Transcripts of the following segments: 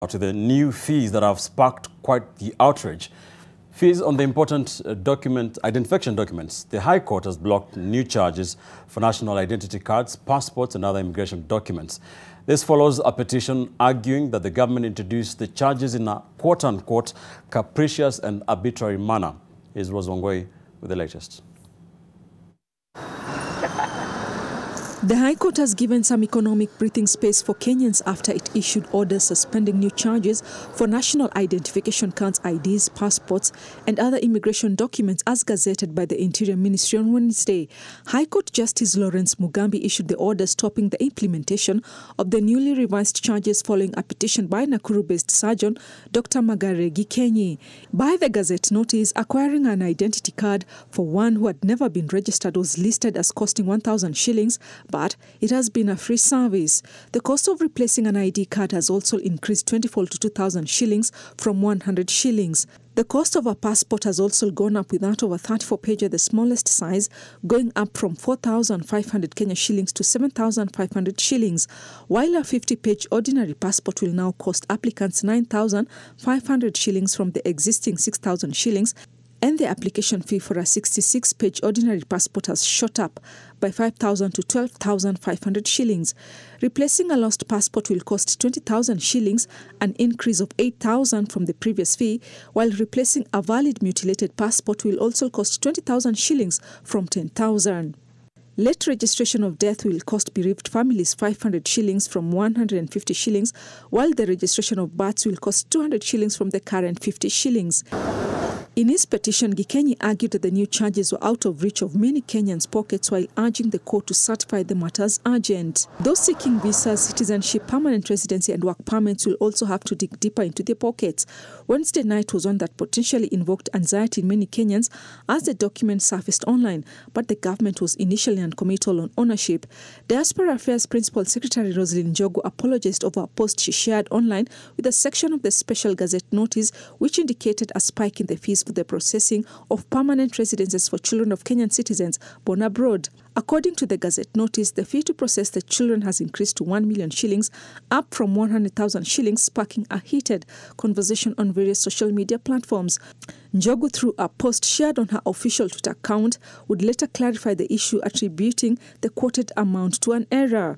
To the new fees that have sparked quite the outrage. Fees on the important identification documents. The High Court has blocked new charges for national identity cards, passports and other immigration documents. This follows a petition arguing that the government introduced the charges in a quote-unquote capricious and arbitrary manner. Here's Rose Wangoi with the latest. The High Court has given some economic breathing space for Kenyans after it issued orders suspending new charges for national identification cards, IDs, passports and other immigration documents as gazetted by the Interior Ministry on Wednesday. High Court Justice Lawrence Mugambi issued the order stopping the implementation of the newly revised charges following a petition by Nakuru-based surgeon Dr. Magare Gikenyi. By the Gazette notice, acquiring an identity card for one who had never been registered was listed as costing 1,000 shillings, but it has been a free service. The cost of replacing an ID card has also increased 20-fold to 2,000 shillings from 100 shillings. The cost of a passport has also gone up, with that of a 34-pager, the smallest size, going up from 4,500 Kenya shillings to 7,500 shillings, while a 50-page ordinary passport will now cost applicants 9,500 shillings from the existing 6,000 shillings, and the application fee for a 66-page ordinary passport has shot up by 5,000 to 12,500 shillings. Replacing a lost passport will cost 20,000 shillings, an increase of 8,000 from the previous fee, while replacing a valid mutilated passport will also cost 20,000 shillings from 10,000. Late registration of death will cost bereaved families 500 shillings from 150 shillings, while the registration of births will cost 200 shillings from the current 50 shillings. In his petition, Gikenyi argued that the new charges were out of reach of many Kenyans' pockets while urging the court to certify them as urgent. Those seeking visas, citizenship, permanent residency and work permits will also have to dig deeper into their pockets. Wednesday night was one that potentially invoked anxiety in many Kenyans as the document surfaced online, but the government was initially uncommittal on ownership. Diaspora Affairs Principal Secretary Roslyn Njogu apologized over a post she shared online with a section of the Special Gazette notice which indicated a spike in the fees for the processing of permanent residences for children of Kenyan citizens born abroad. According to the Gazette notice, the fee to process the children has increased to 1 million shillings, up from 100,000 shillings, sparking a heated conversation on various social media platforms. Njogu, through a post shared on her official Twitter account, would later clarify the issue, attributing the quoted amount to an error.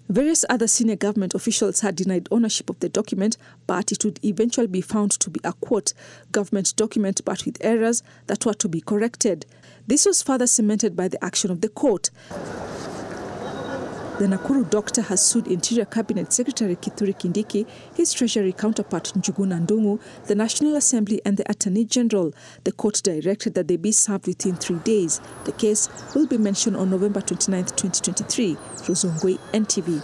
Various other senior government officials had denied ownership of the document, but it would eventually be found to be a, quote, government document but with errors that were to be corrected. This was further cemented by the action of the court. The Nakuru doctor has sued Interior Cabinet Secretary Kithure Kindiki, his Treasury counterpart Njuguna Ndung'u, the National Assembly and the Attorney General. The court directed that they be served within 3 days. The case will be mentioned on November 29, 2023. Rose Wangoi, NTV.